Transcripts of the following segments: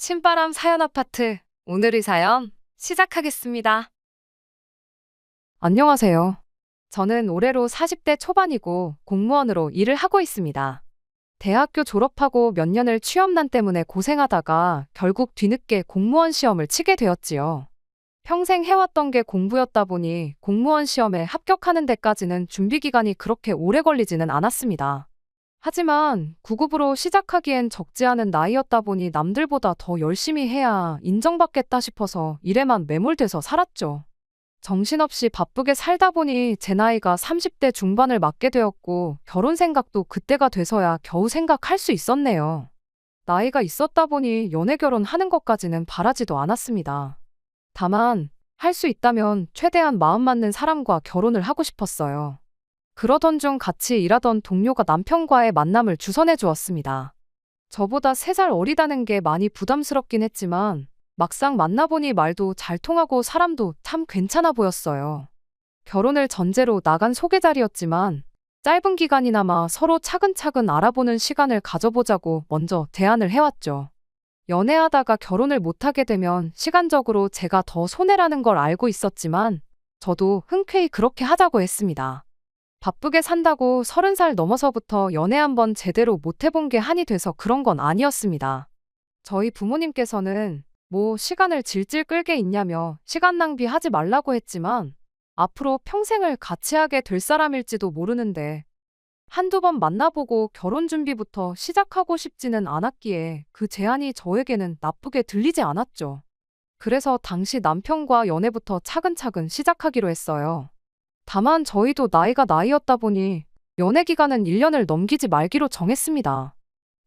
신바람 사연 아파트. 오늘의 사연 시작하겠습니다. 안녕하세요. 저는 올해로 40대 초반이고 공무원으로 일을 하고 있습니다. 대학교 졸업하고 몇 년을 취업난 때문에 고생하다가 결국 뒤늦게 공무원 시험을 치게 되었지요. 평생 해왔던 게 공부였다 보니 공무원 시험에 합격하는 데까지는 준비 기간이 그렇게 오래 걸리지는 않았습니다. 하지만 9급으로 시작하기엔 적지 않은 나이였다 보니 남들보다 더 열심히 해야 인정받겠다 싶어서 일에만 매몰돼서 살았죠. 정신없이 바쁘게 살다 보니 제 나이가 30대 중반을 맞게 되었고 결혼 생각도 그때가 돼서야 겨우 생각할 수 있었네요. 나이가 있었다 보니 연애 결혼하는 것까지는 바라지도 않았습니다. 다만 할 수 있다면 최대한 마음 맞는 사람과 결혼을 하고 싶었어요. 그러던 중 같이 일하던 동료가 남편과의 만남을 주선해 주었습니다. 저보다 3살 어리다는 게 많이 부담스럽긴 했지만 막상 만나보니 말도 잘 통하고 사람도 참 괜찮아 보였어요. 결혼을 전제로 나간 소개 자리였지만 짧은 기간이나마 서로 차근차근 알아보는 시간을 가져보자고 먼저 제안을 해왔죠. 연애하다가 결혼을 못하게 되면 시간적으로 제가 더 손해라는 걸 알고 있었지만 저도 흔쾌히 그렇게 하자고 했습니다. 바쁘게 산다고 30살 넘어서부터 연애 한번 제대로 못 해본 게 한이 돼서 그런 건 아니었습니다. 저희 부모님께서는 뭐 시간을 질질 끌게 있냐며 시간 낭비하지 말라고 했지만 앞으로 평생을 같이 하게 될 사람일지도 모르는데 한두 번 만나보고 결혼 준비부터 시작하고 싶지는 않았기에 그 제안이 저에게는 나쁘게 들리지 않았죠. 그래서 당시 남편과 연애부터 차근차근 시작하기로 했어요. 다만 저희도 나이가 나이였다 보니 연애 기간은 1년을 넘기지 말기로 정했습니다.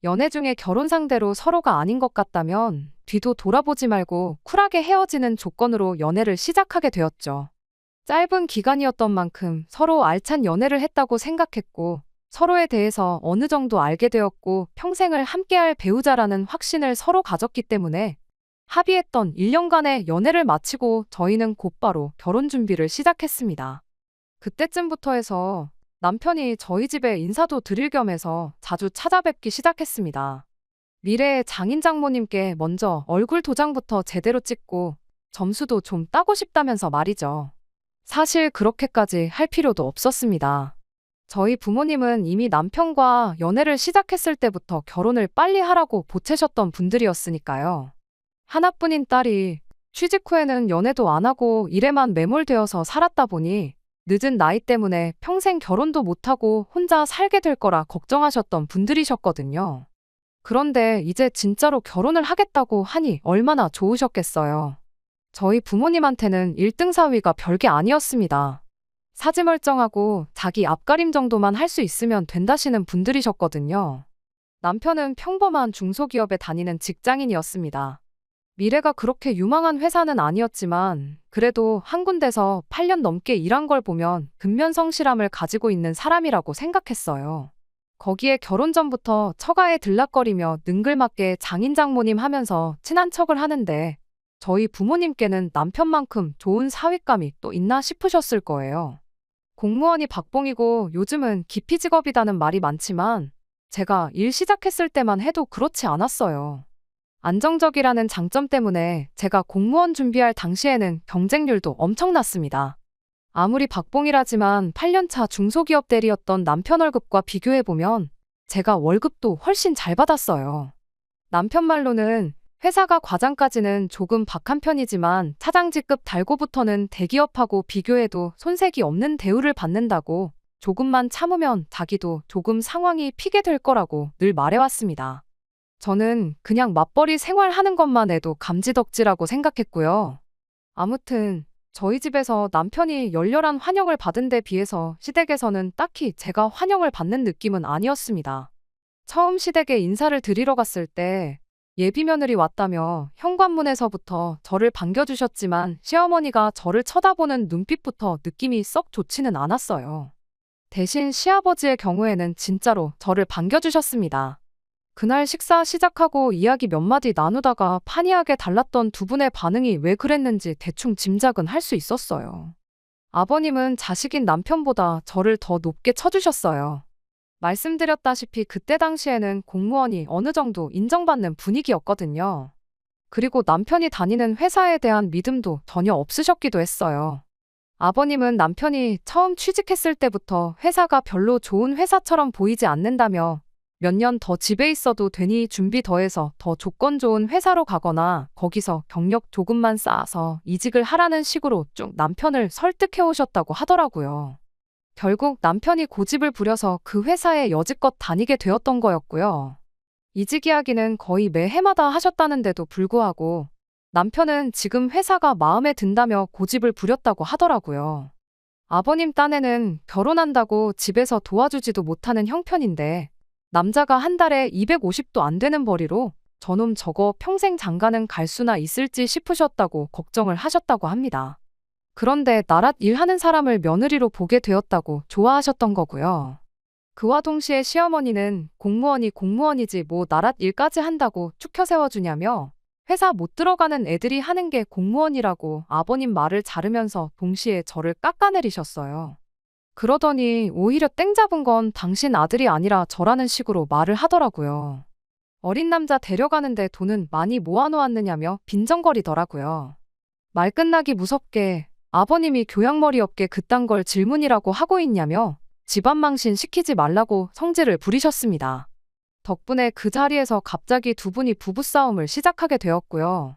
연애 중에 결혼 상대로 서로가 아닌 것 같다면 뒤도 돌아보지 말고 쿨하게 헤어지는 조건으로 연애를 시작하게 되었죠. 짧은 기간이었던 만큼 서로 알찬 연애를 했다고 생각했고 서로에 대해서 어느 정도 알게 되었고 평생을 함께할 배우자라는 확신을 서로 가졌기 때문에 합의했던 1년간의 연애를 마치고 저희는 곧바로 결혼 준비를 시작했습니다. 그때쯤부터 해서 남편이 저희 집에 인사도 드릴 겸 해서 자주 찾아뵙기 시작했습니다. 미래의 장인 장모님께 먼저 얼굴 도장부터 제대로 찍고 점수도 좀 따고 싶다면서 말이죠. 사실 그렇게까지 할 필요도 없었습니다. 저희 부모님은 이미 남편과 연애를 시작했을 때부터 결혼을 빨리 하라고 보채셨던 분들이었으니까요. 하나뿐인 딸이 취직 후에는 연애도 안 하고 일에만 매몰되어서 살았다 보니 늦은 나이 때문에 평생 결혼도 못하고 혼자 살게 될 거라 걱정하셨던 분들이셨거든요. 그런데 이제 진짜로 결혼을 하겠다고 하니 얼마나 좋으셨겠어요. 저희 부모님한테는 1등 사위가 별게 아니었습니다. 사지 멀쩡하고 자기 앞가림 정도만 할 수 있으면 된다시는 분들이셨거든요. 남편은 평범한 중소기업에 다니는 직장인이었습니다. 미래가 그렇게 유망한 회사는 아니었지만 그래도 한 군데서 8년 넘게 일한 걸 보면 근면성실함을 가지고 있는 사람이라고 생각했어요. 거기에 결혼 전부터 처가에 들락거리며 능글맞게 장인 장모님 하면서 친한 척을 하는데 저희 부모님께는 남편만큼 좋은 사윗감이 또 있나 싶으셨을 거예요. 공무원이 박봉이고 요즘은 기피 직업이라는 말이 많지만 제가 일 시작했을 때만 해도 그렇지 않았어요. 안정적이라는 장점 때문에 제가 공무원 준비할 당시에는 경쟁률도 엄청났습니다. 아무리 박봉이라지만 8년차 중소기업 대리였던 남편 월급과 비교해보면 제가 월급도 훨씬 잘 받았어요. 남편 말로는 회사가 과장까지는 조금 박한 편이지만 차장직급 달고부터는 대기업하고 비교해도 손색이 없는 대우를 받는다고 조금만 참으면 자기도 조금 상황이 피게 될 거라고 늘 말해왔습니다. 저는 그냥 맞벌이 생활하는 것만 해도 감지덕지라고 생각했고요. 아무튼 저희 집에서 남편이 열렬한 환영을 받은 데 비해서 시댁에서는 딱히 제가 환영을 받는 느낌은 아니었습니다. 처음 시댁에 인사를 드리러 갔을 때 예비며느리 왔다며 현관문에서부터 저를 반겨주셨지만 시어머니가 저를 쳐다보는 눈빛부터 느낌이 썩 좋지는 않았어요. 대신 시아버지의 경우에는 진짜로 저를 반겨주셨습니다. 그날 식사 시작하고 이야기 몇 마디 나누다가 판이하게 달랐던 두 분의 반응이 왜 그랬는지 대충 짐작은 할 수 있었어요. 아버님은 자식인 남편보다 저를 더 높게 쳐주셨어요. 말씀드렸다시피 그때 당시에는 공무원이 어느 정도 인정받는 분위기였거든요. 그리고 남편이 다니는 회사에 대한 믿음도 전혀 없으셨기도 했어요. 아버님은 남편이 처음 취직했을 때부터 회사가 별로 좋은 회사처럼 보이지 않는다며 몇 년 더 집에 있어도 되니 준비 더해서 더 조건 좋은 회사로 가거나 거기서 경력 조금만 쌓아서 이직을 하라는 식으로 쭉 남편을 설득해 오셨다고 하더라고요. 결국 남편이 고집을 부려서 그 회사에 여지껏 다니게 되었던 거였고요. 이직 이야기는 거의 매해마다 하셨다는데도 불구하고 남편은 지금 회사가 마음에 든다며 고집을 부렸다고 하더라고요. 아버님 딴에는 결혼한다고 집에서 도와주지도 못하는 형편인데 남자가 한 달에 250도 안 되는 벌이로 저놈 저거 평생 장가는 갈 수나 있을지 싶으셨다고 걱정을 하셨다고 합니다. 그런데 나랏 일하는 사람을 며느리로 보게 되었다고 좋아하셨던 거고요. 그와 동시에 시어머니는 공무원이 공무원이지 뭐 나랏 일까지 한다고 축혀 세워주냐며 회사 못 들어가는 애들이 하는 게 공무원이라고 아버님 말을 자르면서 동시에 저를 깎아내리셨어요. 그러더니 오히려 땡 잡은 건 당신 아들이 아니라 저라는 식으로 말을 하더라고요. 어린 남자 데려가는데 돈은 많이 모아놓았느냐며 빈정거리더라고요. 말 끝나기 무섭게 아버님이 교양머리 없게 그딴 걸 질문이라고 하고 있냐며 집안 망신 시키지 말라고 성질을 부리셨습니다. 덕분에 그 자리에서 갑자기 두 분이 부부싸움을 시작하게 되었고요.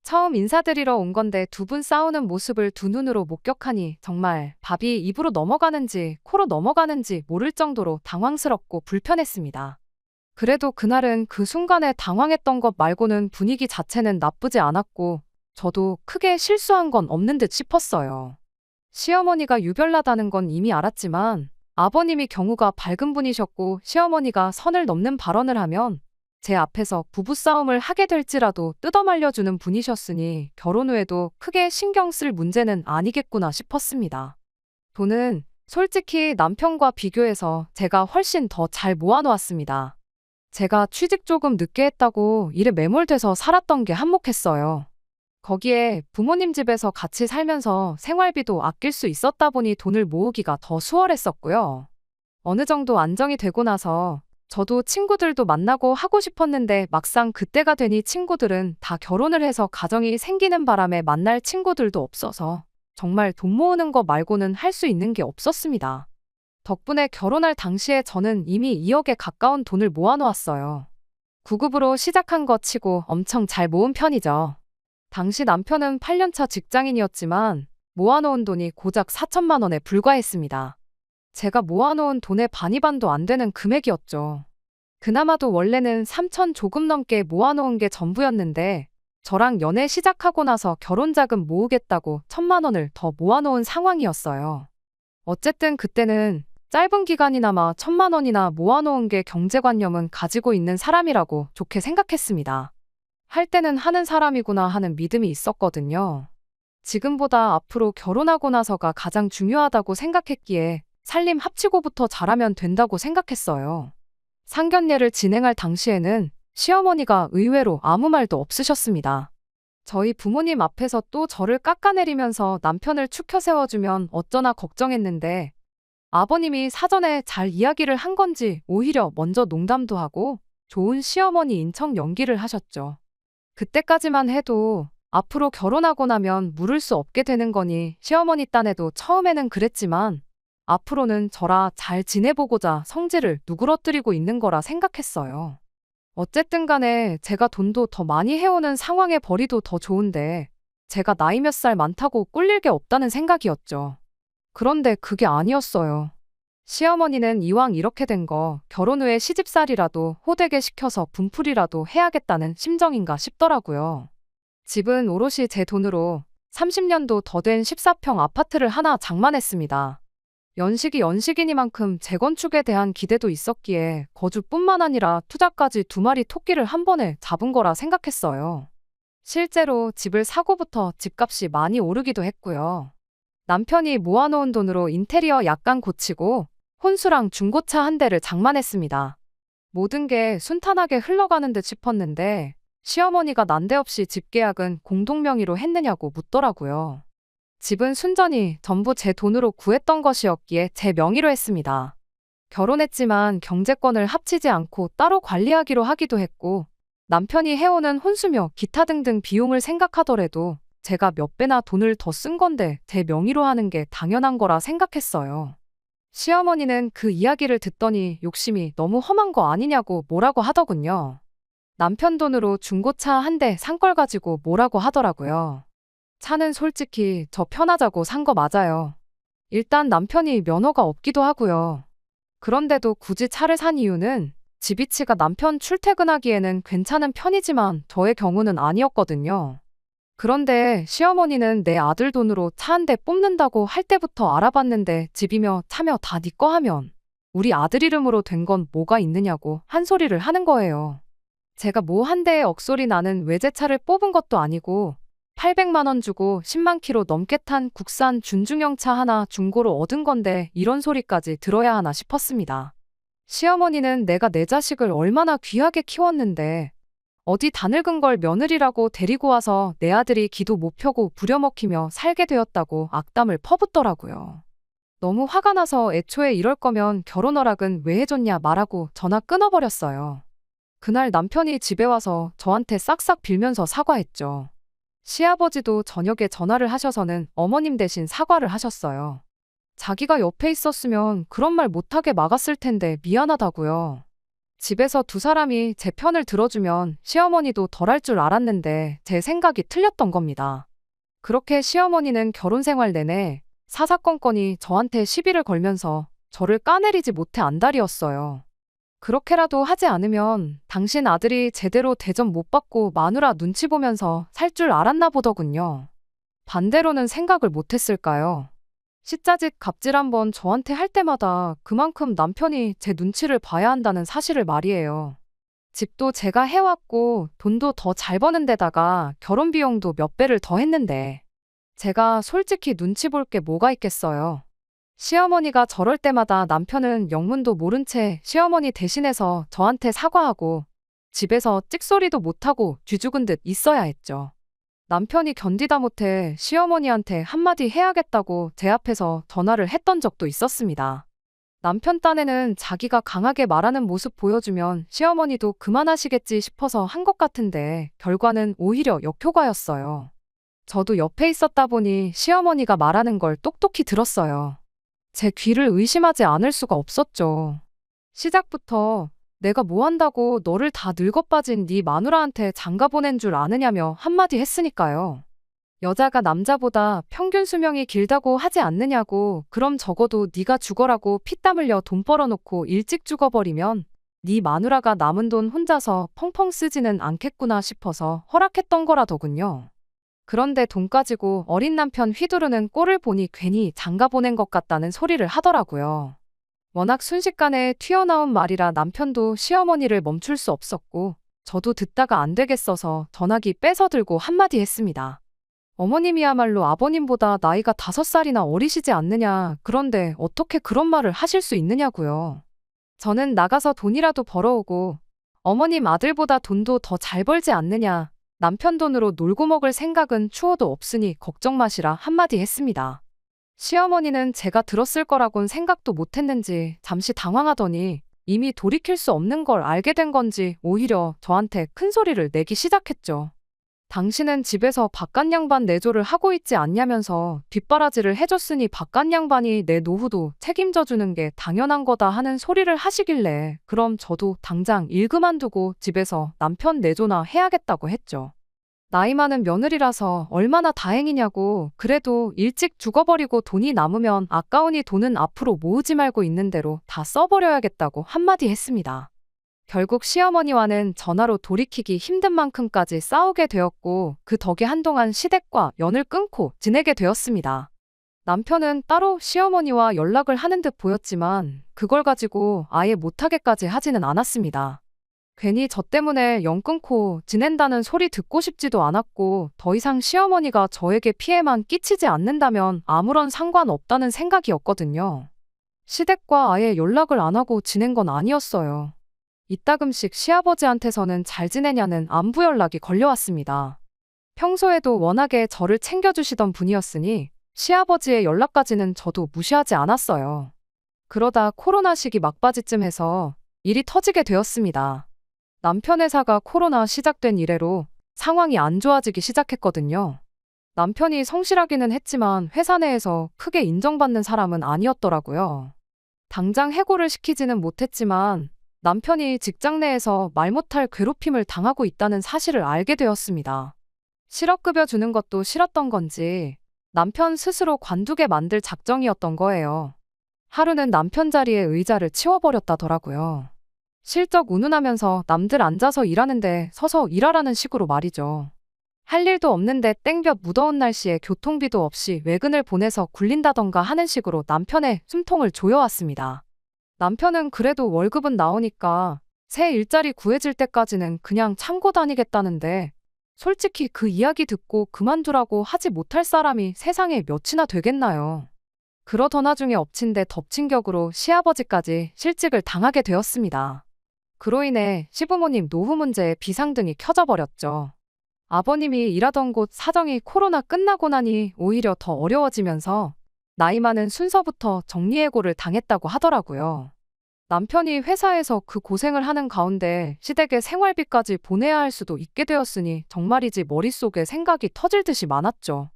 처음 인사드리러 온 건데 두 분 싸우는 모습을 두 눈으로 목격하니 정말 밥이 입으로 넘어가는지 코로 넘어가는지 모를 정도로 당황스럽고 불편했습니다. 그래도 그날은 그 순간에 당황했던 것 말고는 분위기 자체는 나쁘지 않았고 저도 크게 실수한 건 없는 듯 싶었어요. 시어머니가 유별나다는 건 이미 알았지만 아버님이 경우가 밝은 분이셨고 시어머니가 선을 넘는 발언을 하면 제 앞에서 부부싸움을 하게 될지라도 뜯어말려주는 분이셨으니 결혼 후에도 크게 신경 쓸 문제는 아니겠구나 싶었습니다. 돈은 솔직히 남편과 비교해서 제가 훨씬 더 잘 모아놓았습니다. 제가 취직 조금 늦게 했다고 일에 매몰돼서 살았던 게 한몫했어요. 거기에 부모님 집에서 같이 살면서 생활비도 아낄 수 있었다 보니 돈을 모으기가 더 수월했었고요. 어느 정도 안정이 되고 나서 저도 친구들도 만나고 하고 싶었는데 막상 그때가 되니 친구들은 다 결혼을 해서 가정이 생기는 바람에 만날 친구들도 없어서 정말 돈 모으는 거 말고는 할 수 있는 게 없었습니다. 덕분에 결혼할 당시에 저는 이미 2억에 가까운 돈을 모아놓았어요. 9급으로 시작한 거 치고 엄청 잘 모은 편이죠. 당시 남편은 8년차 직장인이었지만 모아놓은 돈이 고작 4천만 원에 불과했습니다. 제가 모아놓은 돈의 반이반도 안 되는 금액이었죠. 그나마도 원래는 3천 조금 넘게 모아놓은 게 전부였는데 저랑 연애 시작하고 나서 결혼자금 모으겠다고 1천만 원을 더 모아놓은 상황이었어요. 어쨌든 그때는 짧은 기간이나마 1천만 원이나 모아놓은 게 경제관념은 가지고 있는 사람이라고 좋게 생각했습니다. 할 때는 하는 사람이구나 하는 믿음이 있었거든요. 지금보다 앞으로 결혼하고 나서가 가장 중요하다고 생각했기에 살림 합치고부터 잘하면 된다고 생각했어요. 상견례를 진행할 당시에는 시어머니가 의외로 아무 말도 없으셨습니다. 저희 부모님 앞에서 또 저를 깎아내리면서 남편을 축혀 세워주면 어쩌나 걱정했는데 아버님이 사전에 잘 이야기를 한 건지 오히려 먼저 농담도 하고 좋은 시어머니인 척 연기를 하셨죠. 그때까지만 해도 앞으로 결혼하고 나면 물을 수 없게 되는 거니 시어머니 딴에도 처음에는 그랬지만 앞으로는 저라 잘 지내보고자 성질을 누그러뜨리고 있는 거라 생각했어요. 어쨌든 간에 제가 돈도 더 많이 해오는 상황에 벌이도 더 좋은데 제가 나이 몇 살 많다고 꿀릴 게 없다는 생각이었죠. 그런데 그게 아니었어요. 시어머니는 이왕 이렇게 된 거 결혼 후에 시집살이라도 호되게 시켜서 분풀이라도 해야겠다는 심정인가 싶더라고요. 집은 오롯이 제 돈으로 30년도 더 된 14평 아파트를 하나 장만했습니다. 연식이 연식이니만큼 재건축에 대한 기대도 있었기에 거주뿐만 아니라 투자까지 2마리 토끼를 한 번에 잡은 거라 생각했어요. 실제로 집을 사고부터 집값이 많이 오르기도 했고요. 남편이 모아놓은 돈으로 인테리어 약간 고치고 혼수랑 중고차 한 대를 장만했습니다. 모든 게 순탄하게 흘러가는 듯 싶었는데 시어머니가 난데없이 집 계약은 공동명의로 했느냐고 묻더라고요. 집은 순전히 전부 제 돈으로 구했던 것이었기에 제 명의로 했습니다. 결혼했지만 경제권을 합치지 않고 따로 관리하기로 하기도 했고 남편이 해오는 혼수며 기타 등등 비용을 생각하더라도 제가 몇 배나 돈을 더 쓴 건데 제 명의로 하는 게 당연한 거라 생각했어요. 시어머니는 그 이야기를 듣더니 욕심이 너무 험한 거 아니냐고 뭐라고 하더군요. 남편 돈으로 중고차 한 대 산 걸 가지고 뭐라고 하더라고요. 차는 솔직히 저 편하자고 산 거 맞아요. 일단 남편이 면허가 없기도 하고요. 그런데도 굳이 차를 산 이유는 집 위치가 남편 출퇴근하기에는 괜찮은 편이지만 저의 경우는 아니었거든요. 그런데 시어머니는 내 아들 돈으로 차 한 대 뽑는다고 할 때부터 알아봤는데 집이며 차며 다 네 거 하면 우리 아들 이름으로 된 건 뭐가 있느냐고 한 소리를 하는 거예요. 제가 뭐 한 대에 억소리 나는 외제차를 뽑은 것도 아니고 800만 원 주고 10만 킬로 넘게 탄 국산 준중형 차 하나 중고로 얻은 건데 이런 소리까지 들어야 하나 싶었습니다. 시어머니는 내가 내 자식을 얼마나 귀하게 키웠는데 어디 다 늙은 걸 며느리라고 데리고 와서 내 아들이 기도 못 펴고 부려먹히며 살게 되었다고 악담을 퍼붓더라고요. 너무 화가 나서 애초에 이럴 거면 결혼 허락은 왜 해줬냐 말하고 전화 끊어버렸어요. 그날 남편이 집에 와서 저한테 싹싹 빌면서 사과했죠. 시아버지도 저녁에 전화를 하셔서는 어머님 대신 사과를 하셨어요. 자기가 옆에 있었으면 그런 말 못하게 막았을 텐데 미안하다고요. 집에서 두 사람이 제 편을 들어주면 시어머니도 덜할 줄 알았는데 제 생각이 틀렸던 겁니다. 그렇게 시어머니는 결혼 생활 내내 사사건건이 저한테 시비를 걸면서 저를 까내리지 못해 안달이었어요. 그렇게라도 하지 않으면 당신 아들이 제대로 대접 못 받고 마누라 눈치 보면서 살 줄 알았나 보더군요. 반대로는 생각을 못했을까요? 시자짓 갑질 한번 저한테 할 때마다 그만큼 남편이 제 눈치를 봐야 한다는 사실을 말이에요. 집도 제가 해왔고 돈도 더 잘 버는 데다가 결혼 비용도 몇 배를 더 했는데 제가 솔직히 눈치 볼 게 뭐가 있겠어요. 시어머니가 저럴 때마다 남편은 영문도 모른 채 시어머니 대신해서 저한테 사과하고 집에서 찍소리도 못하고 뒤죽은 듯 있어야 했죠. 남편이 견디다 못해 시어머니한테 한마디 해야겠다고 제 앞에서 전화를 했던 적도 있었습니다. 남편 딴에는 자기가 강하게 말하는 모습 보여주면 시어머니도 그만하시겠지 싶어서 한 것 같은데 결과는 오히려 역효과였어요. 저도 옆에 있었다 보니 시어머니가 말하는 걸 똑똑히 들었어요. 제 귀를 의심하지 않을 수가 없었죠. 시작부터 내가 뭐 한다고 너를 다 늙어빠진 네 마누라한테 장가 보낸 줄 아느냐며 한마디 했으니까요. 여자가 남자보다 평균 수명이 길다고 하지 않느냐고 그럼 적어도 네가 죽어라고 피땀 흘려 돈 벌어놓고 일찍 죽어버리면 네 마누라가 남은 돈 혼자서 펑펑 쓰지는 않겠구나 싶어서 허락했던 거라더군요. 그런데 돈 가지고 어린 남편 휘두르는 꼴을 보니 괜히 장가 보낸 것 같다는 소리를 하더라고요. 워낙 순식간에 튀어나온 말이라 남편도 시어머니를 멈출 수 없었고 저도 듣다가 안 되겠어서 전화기 뺏어 들고 한마디 했습니다. 어머님이야말로 아버님보다 나이가 5살이나 어리시지 않느냐. 그런데 어떻게 그런 말을 하실 수 있느냐고요. 저는 나가서 돈이라도 벌어오고 어머님 아들보다 돈도 더 잘 벌지 않느냐. 남편 돈으로 놀고 먹을 생각은 추워도 없으니 걱정 마시라 한마디 했습니다. 시어머니는 제가 들었을 거라곤 생각도 못했는지 잠시 당황하더니 이미 돌이킬 수 없는 걸 알게 된 건지 오히려 저한테 큰 소리를 내기 시작했죠. 당신은 집에서 바깥 양반 내조를 하고 있지 않냐면서 뒷바라지를 해줬으니 바깥 양반이 내 노후도 책임져 주는 게 당연한 거다 하는 소리를 하시길래 그럼 저도 당장 일 그만두고 집에서 남편 내조나 해야겠다고 했죠. 나이 많은 며느리라서 얼마나 다행이냐고. 그래도 일찍 죽어버리고 돈이 남으면 아까우니 돈은 앞으로 모으지 말고 있는 대로 다 써버려야겠다고 한마디 했습니다. 결국 시어머니와는 전화로 돌이키기 힘든 만큼까지 싸우게 되었고 그 덕에 한동안 시댁과 연을 끊고 지내게 되었습니다. 남편은 따로 시어머니와 연락을 하는 듯 보였지만 그걸 가지고 아예 못하게까지 하지는 않았습니다. 괜히 저 때문에 연 끊고 지낸다는 소리 듣고 싶지도 않았고 더 이상 시어머니가 저에게 피해만 끼치지 않는다면 아무런 상관없다는 생각이었거든요. 시댁과 아예 연락을 안 하고 지낸 건 아니었어요. 이따금씩 시아버지한테서는 잘 지내냐는 안부 연락이 걸려왔습니다. 평소에도 워낙에 저를 챙겨주시던 분이었으니 시아버지의 연락까지는 저도 무시하지 않았어요. 그러다 코로나 시기 막바지쯤 해서 일이 터지게 되었습니다. 남편 회사가 코로나 시작된 이래로 상황이 안 좋아지기 시작했거든요. 남편이 성실하기는 했지만 회사 내에서 크게 인정받는 사람은 아니었더라고요. 당장 해고를 시키지는 못했지만 남편이 직장 내에서 말 못할 괴롭힘을 당하고 있다는 사실을 알게 되었습니다. 실업급여 주는 것도 싫었던 건지 남편 스스로 관두게 만들 작정이었던 거예요. 하루는 남편 자리에 의자를 치워버렸다더라고요. 실적 운운하면서 남들 앉아서 일하는데 서서 일하라는 식으로 말이죠. 할 일도 없는데 땡볕 무더운 날씨에 교통비도 없이 외근을 보내서 굴린다던가 하는 식으로 남편의 숨통을 조여왔습니다. 남편은 그래도 월급은 나오니까 새 일자리 구해질 때까지는 그냥 참고 다니겠다는데 솔직히 그 이야기 듣고 그만두라고 하지 못할 사람이 세상에 몇이나 되겠나요? 그러던 와중에 엎친 데 덮친 격으로 시아버지까지 실직을 당하게 되었습니다. 그로 인해 시부모님 노후 문제에 비상등이 켜져 버렸죠. 아버님이 일하던 곳 사정이 코로나 끝나고 나니 오히려 더 어려워지면서 나이 많은 순서부터 정리해고를 당했다고 하더라고요. 남편이 회사에서 그 고생을 하는 가운데 시댁에 생활비까지 보내야 할 수도 있게 되었으니 정말이지 머릿속에 생각이 터질 듯이 많았죠.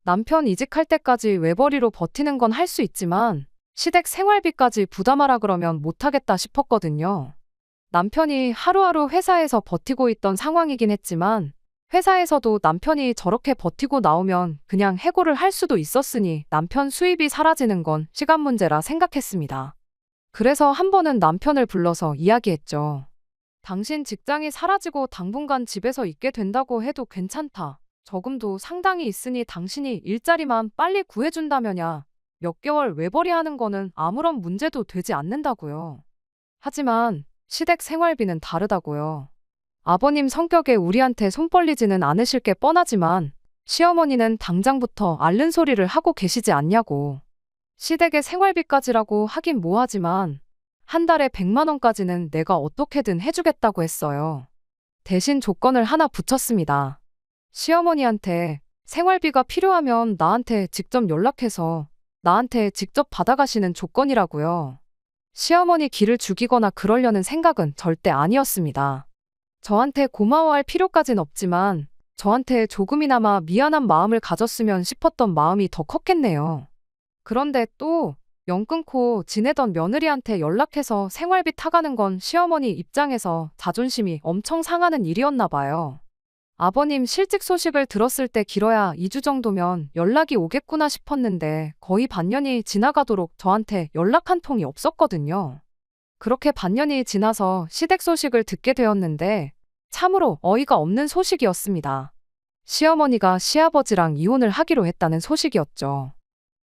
남편 이직할 때까지 외벌이로 버티는 건 할 수 있지만 시댁 생활비까지 부담하라 그러면 못하겠다 싶었거든요. 남편이 하루하루 회사에서 버티고 있던 상황이긴 했지만 회사에서도 남편이 저렇게 버티고 나오면 그냥 해고를 할 수도 있었으니 남편 수입이 사라지는 건 시간 문제라 생각했습니다. 그래서 한 번은 남편을 불러서 이야기했죠. 당신 직장이 사라지고 당분간 집에서 있게 된다고 해도 괜찮다. 저금도 상당히 있으니 당신이 일자리만 빨리 구해준다면야 몇 개월 외벌이 하는 거는 아무런 문제도 되지 않는다고요. 하지만 시댁 생활비는 다르다고요. 아버님 성격에 우리한테 손 벌리지는 않으실 게 뻔하지만 시어머니는 당장부터 앓는 소리를 하고 계시지 않냐고. 시댁의 생활비까지라고 하긴 뭐하지만 한 달에 100만 원까지는 내가 어떻게든 해주겠다고 했어요. 대신 조건을 하나 붙였습니다. 시어머니한테 생활비가 필요하면 나한테 직접 연락해서 나한테 직접 받아가시는 조건이라고요. 시어머니 기를 죽이거나 그러려는 생각은 절대 아니었습니다. 저한테 고마워할 필요까진 없지만 저한테 조금이나마 미안한 마음을 가졌으면 싶었던 마음이 더 컸겠네요. 그런데 또 연 끊고 지내던 며느리한테 연락해서 생활비 타가는 건 시어머니 입장에서 자존심이 엄청 상하는 일이었나 봐요. 아버님 실직 소식을 들었을 때 길어야 2주 정도면 연락이 오겠구나 싶었는데 거의 반년이 지나가도록 저한테 연락 한 통이 없었거든요. 그렇게 반년이 지나서 시댁 소식을 듣게 되었는데 참으로 어이가 없는 소식이었습니다. 시어머니가 시아버지랑 이혼을 하기로 했다는 소식이었죠.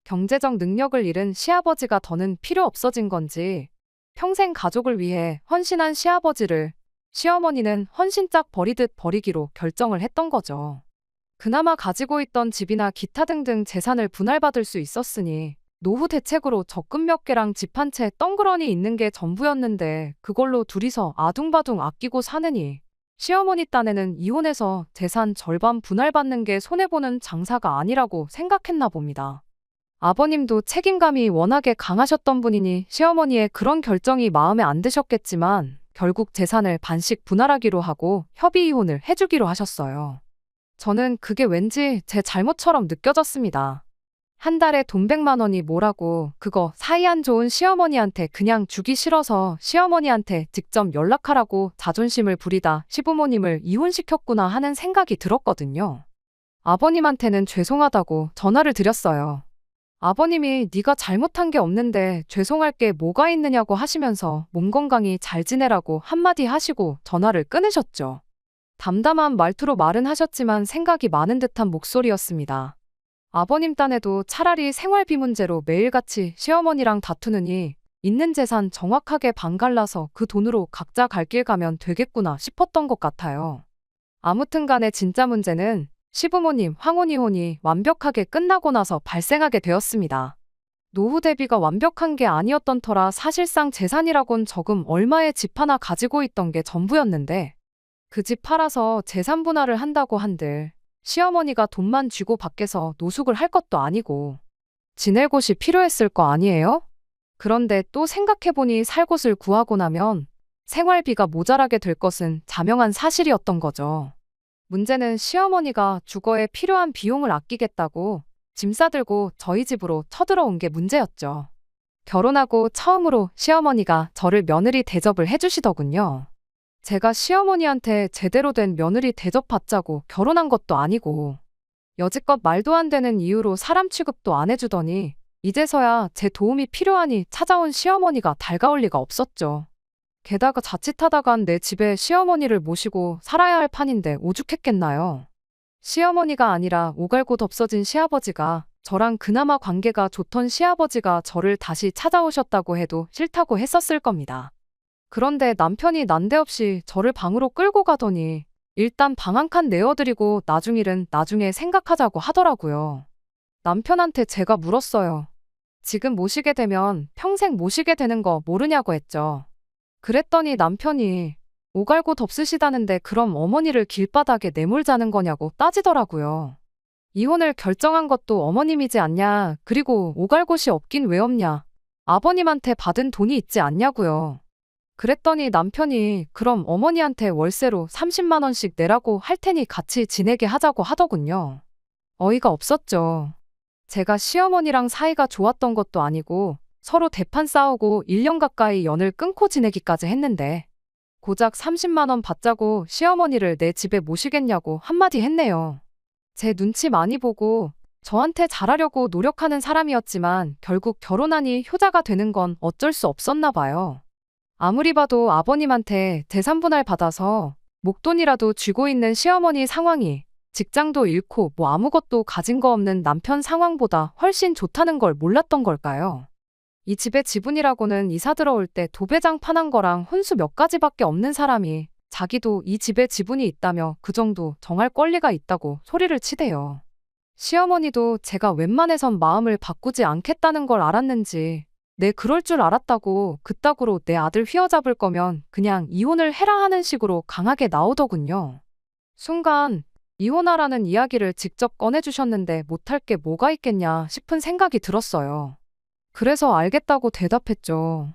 경제적 능력을 잃은 시아버지가 더는 필요 없어진 건지 평생 가족을 위해 헌신한 시아버지를 시어머니는 헌신짝 버리듯 버리기로 결정을 했던 거죠. 그나마 가지고 있던 집이나 기타 등등 재산을 분할받을 수 있었으니 노후 대책으로 적금 몇 개랑 집 한 채 덩그러니 있는 게 전부였는데 그걸로 둘이서 아둥바둥 아끼고 사느니 시어머니 딴에는 이혼해서 재산 절반 분할받는 게 손해보는 장사가 아니라고 생각했나 봅니다. 아버님도 책임감이 워낙에 강하셨던 분이니 시어머니의 그런 결정이 마음에 안 드셨겠지만 결국 재산을 반씩 분할하기로 하고 협의 이혼을 해주기로 하셨어요. 저는 그게 왠지 제 잘못처럼 느껴졌습니다. 한 달에 돈 100만 원이 뭐라고 그거 사이 안 좋은 시어머니한테 그냥 주기 싫어서 시어머니한테 직접 연락하라고 자존심을 부리다 시부모님을 이혼시켰구나 하는 생각이 들었거든요. 아버님한테는 죄송하다고 전화를 드렸어요. 아버님이 네가 잘못한 게 없는데 죄송할 게 뭐가 있느냐고 하시면서 몸 건강히 잘 지내라고 한마디 하시고 전화를 끊으셨죠. 담담한 말투로 말은 하셨지만 생각이 많은 듯한 목소리였습니다. 아버님 딴에도 차라리 생활비 문제로 매일같이 시어머니랑 다투느니 있는 재산 정확하게 반 갈라서 그 돈으로 각자 갈 길 가면 되겠구나 싶었던 것 같아요. 아무튼 간에 진짜 문제는 시부모님 황혼이혼이 완벽하게 끝나고 나서 발생하게 되었습니다. 노후 대비가 완벽한 게 아니었던 터라 사실상 재산이라곤 적음 얼마의 집 하나 가지고 있던 게 전부였는데 그 집 팔아서 재산 분할을 한다고 한들 시어머니가 돈만 쥐고 밖에서 노숙을 할 것도 아니고 지낼 곳이 필요했을 거 아니에요? 그런데 또 생각해보니 살 곳을 구하고 나면 생활비가 모자라게 될 것은 자명한 사실이었던 거죠. 문제는 시어머니가 주거에 필요한 비용을 아끼겠다고 짐 싸들고 저희 집으로 쳐들어온 게 문제였죠. 결혼하고 처음으로 시어머니가 저를 며느리 대접을 해주시더군요. 제가 시어머니한테 제대로 된 며느리 대접받자고 결혼한 것도 아니고 여지껏 말도 안 되는 이유로 사람 취급도 안 해주더니 이제서야 제 도움이 필요하니 찾아온 시어머니가 달가울 리가 없었죠. 게다가 자칫하다간 내 집에 시어머니를 모시고 살아야 할 판인데 오죽했겠나요. 시어머니가 아니라 오갈곳 없어진 시아버지가 저랑 그나마 관계가 좋던 시아버지가 저를 다시 찾아오셨다고 해도 싫다고 했었을 겁니다. 그런데 남편이 난데없이 저를 방으로 끌고 가더니 일단 방 한 칸 내어드리고 나중 일은 나중에 생각하자고 하더라고요. 남편한테 제가 물었어요. 지금 모시게 되면 평생 모시게 되는 거 모르냐고 했죠. 그랬더니 남편이 오갈곳 없으시다는데 그럼 어머니를 길바닥에 내몰자는 거냐고 따지더라고요. 이혼을 결정한 것도 어머님이지 않냐, 그리고 오갈곳이 없긴 왜 없냐, 아버님한테 받은 돈이 있지 않냐고요. 그랬더니 남편이 그럼 어머니한테 월세로 30만 원씩 내라고 할 테니 같이 지내게 하자고 하더군요. 어이가 없었죠. 제가 시어머니랑 사이가 좋았던 것도 아니고 서로 대판 싸우고 1년 가까이 연을 끊고 지내기까지 했는데 고작 30만 원 받자고 시어머니를 내 집에 모시겠냐고 한마디 했네요. 제 눈치 많이 보고 저한테 잘하려고 노력하는 사람이었지만 결국 결혼하니 효자가 되는 건 어쩔 수 없었나 봐요. 아무리 봐도 아버님한테 재산분할 받아서 목돈이라도 쥐고 있는 시어머니 상황이 직장도 잃고 뭐 아무것도 가진 거 없는 남편 상황보다 훨씬 좋다는 걸 몰랐던 걸까요? 이 집의 지분이라고는 이사 들어올 때 도배장 파는 거랑 혼수 몇 가지밖에 없는 사람이 자기도 이 집에 지분이 있다며 그 정도 정할 권리가 있다고 소리를 치대요. 시어머니도 제가 웬만해선 마음을 바꾸지 않겠다는 걸 알았는지 내 그럴 줄 알았다고 그따구로 내 아들 휘어잡을 거면 그냥 이혼을 해라 하는 식으로 강하게 나오더군요. 순간 이혼하라는 이야기를 직접 꺼내주셨는데 못할 게 뭐가 있겠냐 싶은 생각이 들었어요. 그래서 알겠다고 대답했죠.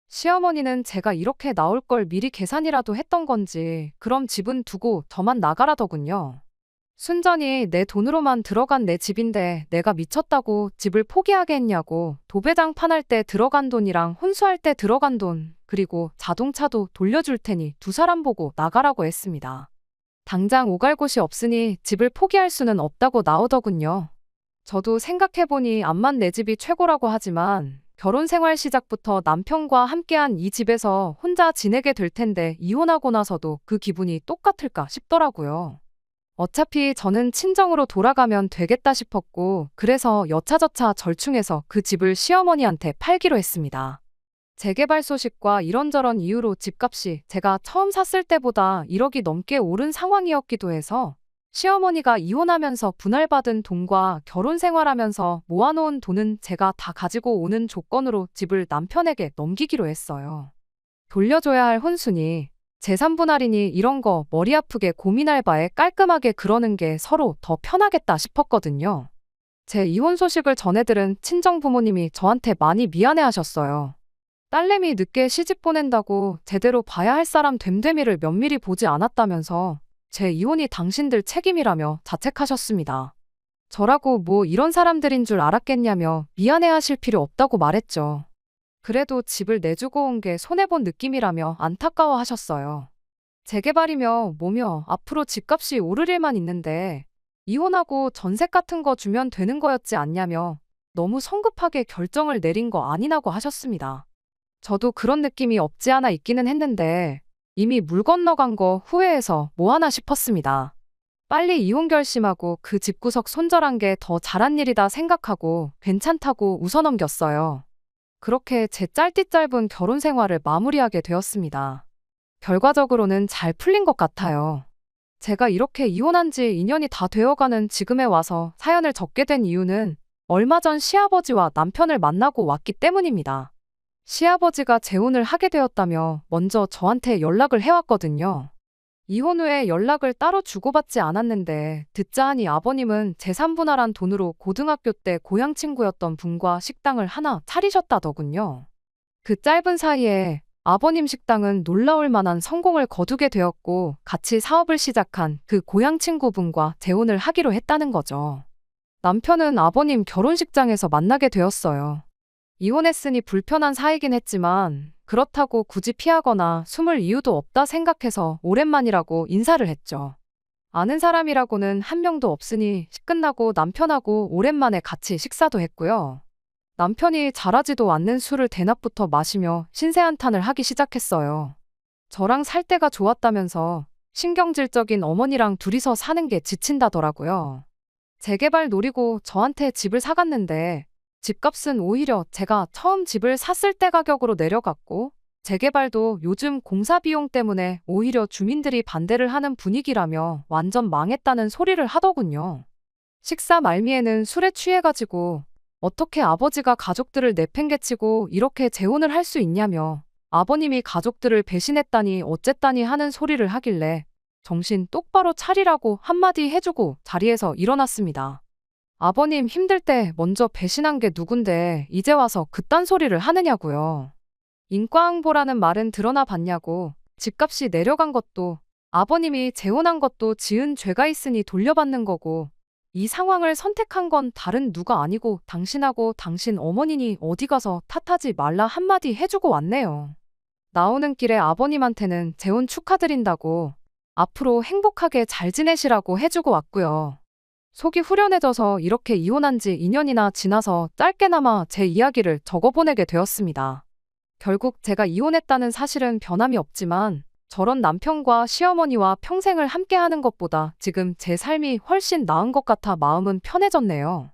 시어머니는 제가 이렇게 나올 걸 미리 계산이라도 했던 건지 그럼 집은 두고 저만 나가라더군요. 순전히 내 돈으로만 들어간 내 집인데 내가 미쳤다고 집을 포기하게 했냐고 도배장 판할 때 들어간 돈이랑 혼수할 때 들어간 돈 그리고 자동차도 돌려줄 테니 두 사람 보고 나가라고 했습니다. 당장 오갈 곳이 없으니 집을 포기할 수는 없다고 나오더군요. 저도 생각해보니 암만 내 집이 최고라고 하지만 결혼 생활 시작부터 남편과 함께한 이 집에서 혼자 지내게 될 텐데 이혼하고 나서도 그 기분이 똑같을까 싶더라고요. 어차피 저는 친정으로 돌아가면 되겠다 싶었고 그래서 여차저차 절충해서 그 집을 시어머니한테 팔기로 했습니다. 재개발 소식과 이런저런 이유로 집값이 제가 처음 샀을 때보다 1억이 넘게 오른 상황이었기도 해서 시어머니가 이혼하면서 분할받은 돈과 결혼 생활하면서 모아놓은 돈은 제가 다 가지고 오는 조건으로 집을 남편에게 넘기기로 했어요. 돌려줘야 할 혼수니 재산 분할이니 이런 거 머리 아프게 고민할 바에 깔끔하게 그러는 게 서로 더 편하겠다 싶었거든요. 제 이혼 소식을 전해들은 친정 부모님이 저한테 많이 미안해하셨어요. 딸내미 늦게 시집 보낸다고 제대로 봐야 할 사람 됨됨이를 면밀히 보지 않았다면서 제 이혼이 당신들 책임이라며 자책하셨습니다. 저라고 뭐 이런 사람들인 줄 알았겠냐며 미안해하실 필요 없다고 말했죠. 그래도 집을 내주고 온 게 손해본 느낌이라며 안타까워하셨어요. 재개발이며 뭐며 앞으로 집값이 오를 일만 있는데 이혼하고 전세 같은 거 주면 되는 거였지 않냐며 너무 성급하게 결정을 내린 거 아니냐고 하셨습니다. 저도 그런 느낌이 없지 않아 있기는 했는데 이미 물 건너간 거 후회해서 뭐하나 싶었습니다. 빨리 이혼 결심하고 그 집구석 손절한 게 더 잘한 일이다 생각하고 괜찮다고 웃어넘겼어요. 그렇게 제 짧디 짧은 결혼 생활을 마무리하게 되었습니다. 결과적으로는 잘 풀린 것 같아요. 제가 이렇게 이혼한 지 2년이 다 되어가는 지금에 와서 사연을 적게 된 이유는 얼마 전 시아버지와 남편을 만나고 왔기 때문입니다. 시아버지가 재혼을 하게 되었다며 먼저 저한테 연락을 해왔거든요. 이혼 후에 연락을 따로 주고받지 않았는데 듣자 하니 아버님은 재산 분할한 돈으로 고등학교 때 고향 친구였던 분과 식당을 하나 차리셨다더군요. 그 짧은 사이에 아버님 식당은 놀라울 만한 성공을 거두게 되었고 같이 사업을 시작한 그 고향 친구분과 재혼을 하기로 했다는 거죠. 남편은 아버님 결혼식장에서 만나게 되었어요. 이혼했으니 불편한 사이긴 했지만 그렇다고 굳이 피하거나 숨을 이유도 없다 생각해서 오랜만이라고 인사를 했죠. 아는 사람이라고는 한 명도 없으니 끝나고 남편하고 오랜만에 같이 식사도 했고요. 남편이 잘하지도 않는 술을 대낮부터 마시며 신세한탄을 하기 시작했어요. 저랑 살 때가 좋았다면서 신경질적인 어머니랑 둘이서 사는 게 지친다더라고요. 재개발 노리고 저한테 집을 사갔는데 집값은 오히려 제가 처음 집을 샀을 때 가격으로 내려갔고 재개발도 요즘 공사 비용 때문에 오히려 주민들이 반대를 하는 분위기라며 완전 망했다는 소리를 하더군요. 식사 말미에는 술에 취해가지고 어떻게 아버지가 가족들을 내팽개치고 이렇게 재혼을 할 수 있냐며 아버님이 가족들을 배신했다니 어쨌다니 하는 소리를 하길래 정신 똑바로 차리라고 한마디 해주고 자리에서 일어났습니다. 아버님 힘들 때 먼저 배신한 게 누군데 이제 와서 그딴 소리를 하느냐고요. 인과응보라는 말은 드러나 봤냐고. 집값이 내려간 것도 아버님이 재혼한 것도 지은 죄가 있으니 돌려받는 거고 이 상황을 선택한 건 다른 누가 아니고 당신하고 당신 어머니니 어디 가서 탓하지 말라 한마디 해주고 왔네요. 나오는 길에 아버님한테는 재혼 축하드린다고 앞으로 행복하게 잘 지내시라고 해주고 왔고요. 속이 후련해져서 이렇게 이혼한 지 2년이나 지나서 짧게나마 제 이야기를 적어보내게 되었습니다. 결국 제가 이혼했다는 사실은 변함이 없지만 저런 남편과 시어머니와 평생을 함께하는 것보다 지금 제 삶이 훨씬 나은 것 같아 마음은 편해졌네요.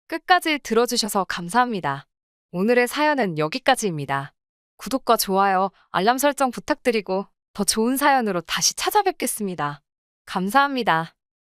끝까지 들어주셔서 감사합니다. 오늘의 사연은 여기까지입니다. 구독과 좋아요, 알람 설정 부탁드리고 더 좋은 사연으로 다시 찾아뵙겠습니다. 감사합니다.